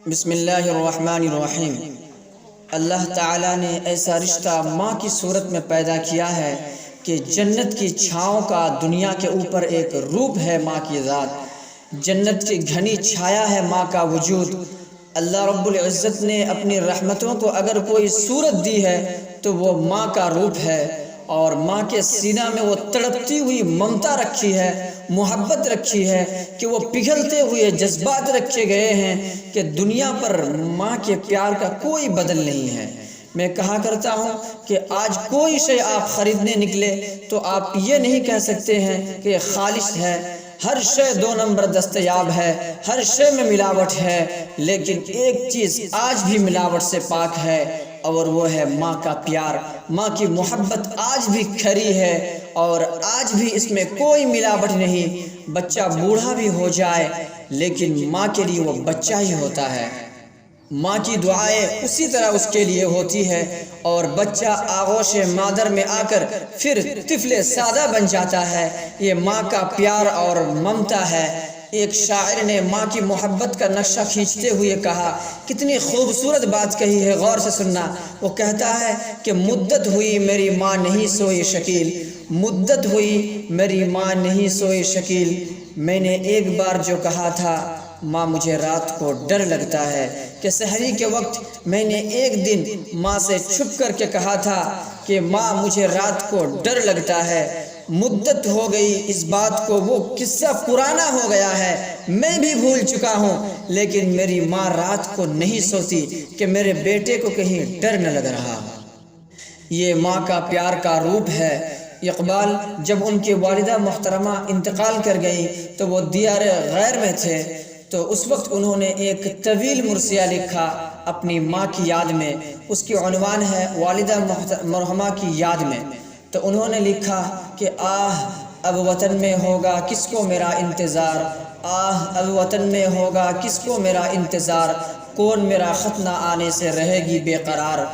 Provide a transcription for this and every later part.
بسم اللہ الرحمن الرحیم۔ اللہ تعالیٰ نے ایسا رشتہ ماں کی صورت میں پیدا کیا ہے کہ جنت کی چھاؤں کا دنیا کے اوپر ایک روپ ہے ماں کی ذات، جنت کی گھنی چھایا ہے ماں کا وجود۔ اللہ رب العزت نے اپنی رحمتوں کو اگر کوئی صورت دی ہے تو وہ ماں کا روپ ہے، اور ماں کے سینہ میں وہ تڑپتی ہوئی ممتا رکھی ہے، محبت رکھی ہے کہ وہ پگھلتے ہوئے جذبات رکھے گئے ہیں کہ دنیا پر ماں کے پیار کا کوئی بدل نہیں ہے۔ میں کہا کرتا ہوں کہ آج کوئی شے آپ خریدنے نکلے تو آپ یہ نہیں کہہ سکتے ہیں کہ خالص ہے، ہر شے 2 نمبر دستیاب ہے، ہر شے میں ملاوٹ ہے، لیکن ایک چیز آج بھی ملاوٹ سے پاک ہے، اور وہ ہے ماں کا پیار۔ ماں کی محبت آج بھی کھری ہے، اور آج بھی اس میں کوئی ملاوٹ نہیں۔ بچہ بوڑھا بھی ہو جائے لیکن ماں کے لیے وہ بچہ ہی ہوتا ہے، ماں کی دعائیں اسی طرح اس کے لیے ہوتی ہے، اور بچہ آغوش مادر میں آ کر پھر طفل سادہ بن جاتا ہے۔ یہ ماں کا پیار اور ممتا ہے۔ ایک شاعر نے ماں کی محبت کا نقشہ کھینچتے ہوئے کہا، کتنی خوبصورت بات کہی ہے، غور سے سننا۔ وہ کہتا ہے کہ مدت ہوئی میری ماں نہیں سوئی شکیل، مدت ہوئی میری ماں نہیں سوئی شکیل، میں نے ایک بار جو کہا تھا ماں مجھے رات کو ڈر لگتا ہے، کہ سحری کے وقت میں نے ایک دن ماں سے چھپ کر کے کہا تھا کہ ماں مجھے رات کو ڈر لگتا ہے۔ مدت ہو گئی اس بات کو، وہ قصہ پرانا ہو گیا ہے، میں بھی بھول چکا ہوں، لیکن میری ماں رات کو نہیں سوتی کہ میرے بیٹے کو کہیں ڈر نہ لگ رہا۔ یہ ماں کا پیار کا روپ ہے۔ اقبال جب ان کی والدہ محترمہ انتقال کر گئی تو وہ دیار غیر میں تھے، تو اس وقت انہوں نے ایک طویل مرثیہ لکھا اپنی ماں کی یاد میں۔ اس کی عنوان ہے والدہ مرحومہ کی یاد میں۔ تو انہوں نے لکھا کہ آہ اب وطن میں ہوگا کس کو میرا انتظار، آہ اب وطن میں ہوگا کس کو میرا انتظار، کون میرا خط نہ آنے سے رہے گی بے قرار،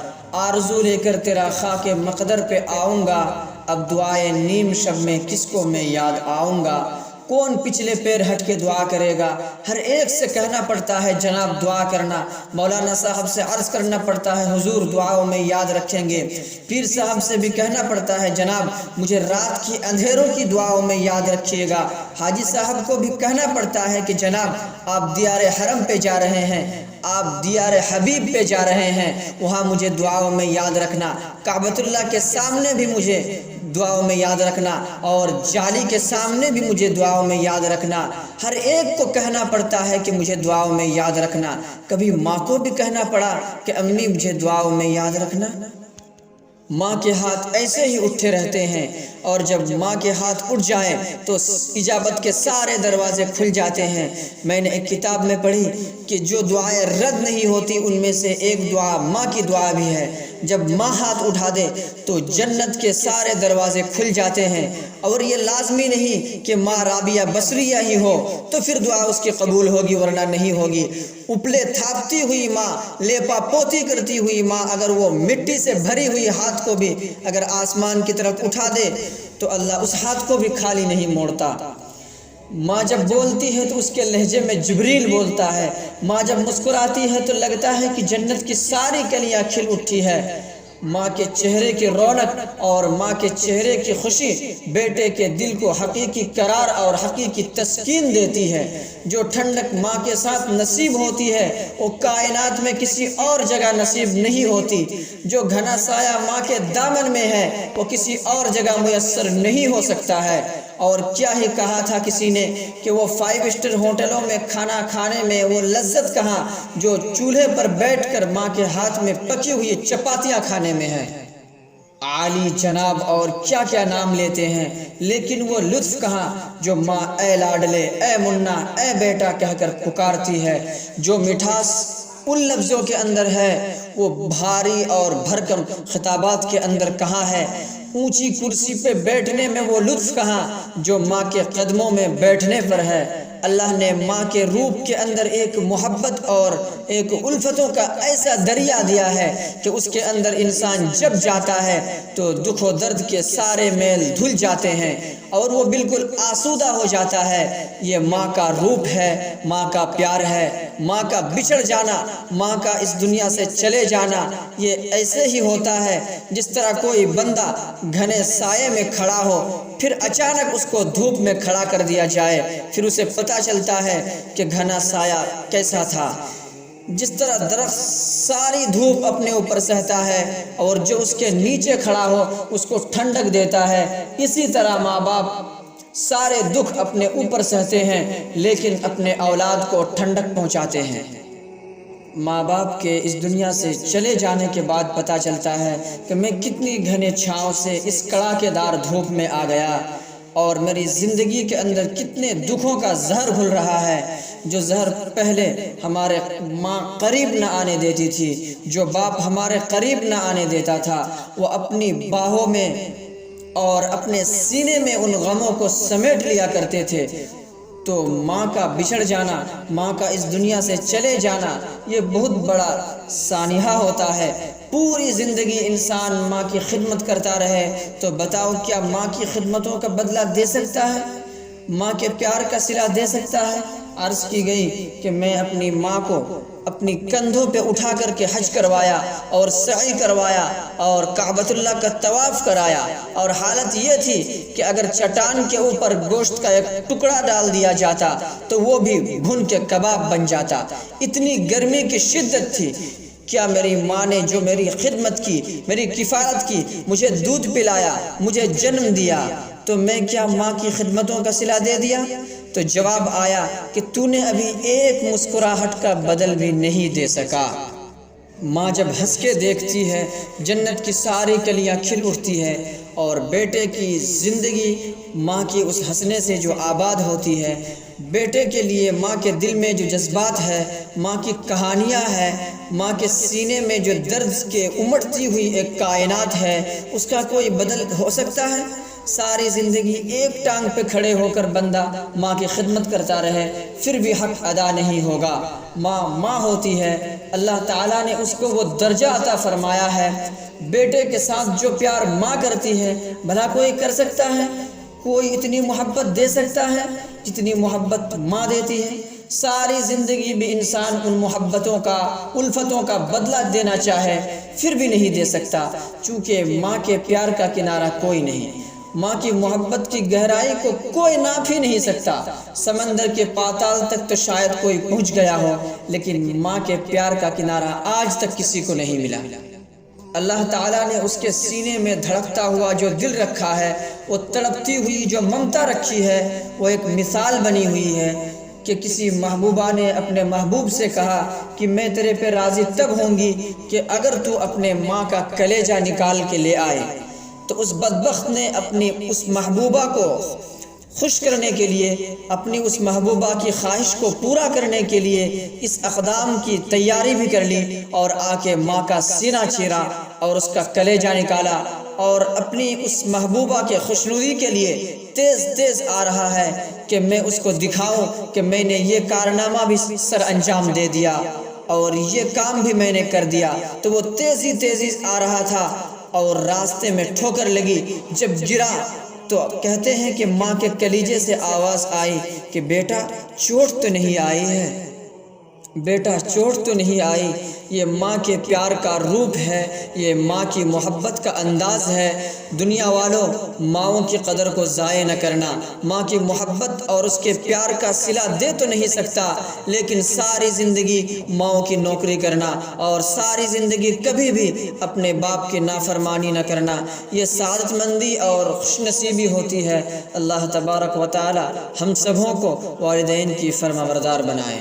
آرزو لے کر تیرا خاک مقدر پہ آؤں گا، اب دعائے نیم شب میں کس کو میں یاد آؤں گا، کون پچھلے پیر ہٹ کے دعا کرے گا، ہر ایک سے کہنا پڑتا ہے جناب دعا کرنا، مولانا صاحب سے عرض کرنا پڑتا ہے حضور دعاؤں میں یاد رکھیں گے، پیر صاحب سے بھی کہنا پڑتا ہے جناب مجھے رات کی اندھیروں کی دعاؤں میں یاد رکھیے گا، حاجی صاحب کو بھی کہنا پڑتا ہے کہ جناب آپ دیار حرم پہ جا رہے ہیں، آپ دیار حبیب پہ جا رہے ہیں، وہاں مجھے دعاؤں میں یاد رکھنا، کعبۃ اللہ کے سامنے بھی مجھے دعاؤں میں یاد رکھنا، اور جالی کے سامنے بھی مجھے دعاؤں میں یاد رکھنا۔ ہر ایک کو کہنا پڑتا ہے کہ مجھے دعاؤں میں یاد رکھنا۔ کبھی ماں کو بھی کہنا پڑا کہ امی مجھے دعاؤں میں یاد رکھنا۔ ماں کے ہاتھ ایسے ہی اٹھتے رہتے ہیں، اور جب ماں کے ہاتھ اٹھ جائیں تو اجابت کے سارے دروازے کھل جاتے ہیں۔ میں نے ایک کتاب میں پڑھی کہ جو دعائیں رد نہیں ہوتی ان میں سے ایک دعا ماں کی دعا بھی ہے۔ جب ماں ہاتھ اٹھا دے تو جنت کے سارے دروازے کھل جاتے ہیں، اور یہ لازمی نہیں کہ ماں رابعہ بصریہ ہی ہو تو پھر دعا اس کی قبول ہوگی، ورنہ نہیں ہوگی۔ اپلے تھاپتی ہوئی ماں، لیپا پوتی کرتی ہوئی ماں، اگر وہ مٹی سے بھری ہوئی ہاتھ کو بھی اگر آسمان کی طرف اٹھا دے تو اللہ اس ہاتھ کو بھی خالی نہیں موڑتا۔ ماں جب بولتی ہے تو اس کے لہجے میں جبریل بولتا ہے، ماں جب مسکراتی ہے تو لگتا ہے کہ جنت کی ساری کلیاں کھل اٹھی ہے۔ ماں کے چہرے کی رونق اور ماں کے چہرے کی خوشی بیٹے کے دل کو حقیقی قرار اور حقیقی تسکین دیتی ہے۔ جو ٹھنڈک ماں کے ساتھ نصیب ہوتی ہے وہ کائنات میں کسی اور جگہ نصیب نہیں ہوتی۔ جو گھنا سایہ ماں کے دامن میں ہے وہ کسی اور جگہ میسر نہیں ہو سکتا ہے۔ اور کیا ہی کہا تھا کسی نے کہ وہ 5 اسٹار ہوٹلوں میں کھانا کھانے میں وہ لذت کہاں جو چولہے پر بیٹھ کر ماں کے ہاتھ میں پکی ہوئی چپاتیاں کھانے میں ہے۔ عالی جناب اور کیا کیا نام لیتے ہیں، لیکن وہ لطف کہاں جو ماں اے لاڈلے، اے منا، اے بیٹا کہہ کر پکارتی ہے۔ جو مٹھاس ان لفظوں کے اندر ہے وہ بھاری اور بھرکم خطابات کے اندر کہاں ہے۔ اونچی کرسی پہ بیٹھنے میں وہ لطف کہاں جو ماں کے قدموں میں بیٹھنے پر ہے۔ اللہ نے ماں کے روپ کے اندر ایک محبت اور ایک الفتوں کا ایسا دریا دیا ہے کہ اس کے اندر انسان جب جاتا ہے تو دکھ و درد کے سارے میل دھل جاتے ہیں اور وہ بالکل آسودہ ہو جاتا ہے۔ یہ ماں کا روپ ہے، ماں کا پیار ہے۔ ماں کا بچھڑ جانا، ماں کا اس دنیا سے چلے جانا یہ ایسے ہی ہوتا ہے جس طرح کوئی بندہ گھنے سائے میں کھڑا ہو، پھر اچانک اس کو دھوپ میں کھڑا کر دیا جائے، پھر اسے پتہ چلتا ہے کہ گھنا سایہ کیسا تھا۔ جس طرح درخت ساری دھوپ اپنے اوپر سہتا ہے اور جو اس کے نیچے کھڑا ہو اس کو ٹھنڈک دیتا ہے، اسی طرح ماں باپ سارے دکھ اپنے اوپر سہتے ہیں لیکن اپنے اولاد کو ٹھنڈک پہنچاتے ہیں۔ ماں باپ کے اس دنیا سے چلے جانے کے بعد پتہ چلتا ہے کہ میں کتنی گھنے چھاؤں سے اس کڑاکے دار دھوپ میں آ گیا اور میری زندگی کے اندر کتنے دکھوں کا زہر گھل رہا ہے، جو زہر پہلے ہمارے ماں قریب نہ آنے دیتی تھی، جو باپ ہمارے قریب نہ آنے دیتا تھا، وہ اپنی باہوں میں اور اپنے سینے میں ان غموں کو سمیٹ لیا کرتے تھے۔ تو ماں کا بچھڑ جانا، ماں کا اس دنیا سے چلے جانا یہ بہت بڑا سانحہ ہوتا ہے۔ پوری زندگی انسان ماں کی خدمت کرتا رہے تو بتاؤ کیا ماں کی خدمتوں کا بدلہ دے سکتا ہے؟ ماں کے پیار کا صلہ دے سکتا ہے؟ عرض کی گئی کہ میں اپنی ماں کو اپنی کندھوں پہ اٹھا کر کے حج کروایا اور سعی کروایا اور کعبۃ اللہ کا طواف کرایا، اور حالت یہ تھی کہ اگر چٹان کے اوپر گوشت کا ایک ٹکڑا ڈال دیا جاتا تو وہ بھی بھن کے کباب بن جاتا، اتنی گرمی کی شدت تھی۔ کیا میری ماں نے جو میری خدمت کی، میری کفایت کی، مجھے دودھ پلایا، مجھے جنم دیا، تو میں کیا ماں کی خدمتوں کا صلہ دے دیا؟ تو جواب آیا کہ تو نے ابھی ایک مسکراہٹ کا بدل بھی نہیں دے سکا۔ ماں جب ہنس کے دیکھتی ہے جنت کی ساری کلیاں کھل اٹھتی ہے، اور بیٹے کی زندگی ماں کی اس ہنسنے سے جو آباد ہوتی ہے، بیٹے کے لیے ماں کے دل میں جو جذبات ہے، ماں کی کہانیاں ہے، ماں کے سینے میں جو درد کے امٹتی ہوئی ایک کائنات ہے، اس کا کوئی بدل ہو سکتا ہے؟ ساری زندگی ایک ٹانگ پہ کھڑے ہو کر بندہ ماں کی خدمت کرتا رہے پھر بھی حق ادا نہیں ہوگا۔ ماں ماں ہوتی ہے، اللہ تعالیٰ نے اس کو وہ درجہ عطا فرمایا ہے۔ بیٹے کے ساتھ جو پیار ماں کرتی ہے بھلا کوئی کر سکتا ہے؟ کوئی اتنی محبت دے سکتا ہے جتنی محبت ماں دیتی ہے؟ ساری زندگی بھی انسان ان محبتوں کا، الفتوں کا بدلہ دینا چاہے پھر بھی نہیں دے سکتا، چونکہ ماں کے پیار کا کنارہ کوئی نہیں۔ ماں کی محبت کی گہرائی کو کوئی ناپ ہی نہیں سکتا۔ سمندر کے پاتال تک تو شاید کوئی پہنچ گیا ہو، لیکن ماں کے پیار کا کنارہ آج تک کسی کو نہیں ملا۔ اللہ تعالیٰ نے اس کے سینے میں دھڑکتا ہوا جو دل رکھا ہے، وہ تڑپتی ہوئی جو ممتا رکھی ہے، وہ ایک مثال بنی ہوئی ہے کہ کسی محبوبہ نے اپنے محبوب سے کہا کہ میں تیرے پہ راضی تب ہوں گی کہ اگر تو اپنے ماں کا کلیجہ نکال کے لے آئے۔ تو اس بدبخت نے اپنی اس محبوبہ کو خوش کرنے کے لیے، اپنی اس محبوبہ کی خواہش کو پورا کرنے کے لیے اس اقدام کی تیاری بھی کر لی، اور آ کے ماں کا سینہ چیرا اور اس کا کلیجہ نکالا، اور اپنی اس محبوبہ کے خوشنودی کے لیے تیز تیز آ رہا ہے کہ میں اس کو دکھاؤں کہ میں نے یہ کارنامہ بھی سر انجام دے دیا اور یہ کام بھی میں نے کر دیا۔ تو وہ تیزی تیزی آ رہا تھا اور راستے میں ٹھوکر لگی، جب گرا تو کہتے ہیں کہ ماں کے کلیجے سے آواز آئی کہ بیٹا چوٹ تو نہیں آئی ہے، بیٹا چوٹ تو نہیں آئی۔ یہ ماں کے پیار کا روپ ہے، یہ ماں کی محبت کا انداز ہے۔ دنیا والوں، ماؤں کی قدر کو ضائع نہ کرنا۔ ماں کی محبت اور اس کے پیار کا صلہ دے تو نہیں سکتا، لیکن ساری زندگی ماؤں کی نوکری کرنا اور ساری زندگی کبھی بھی اپنے باپ کی نافرمانی نہ کرنا، یہ سعادت مندی اور خوش نصیبی ہوتی ہے۔ اللہ تبارک و تعالی ہم سبوں کو والدین کی فرمانبردار بنائے۔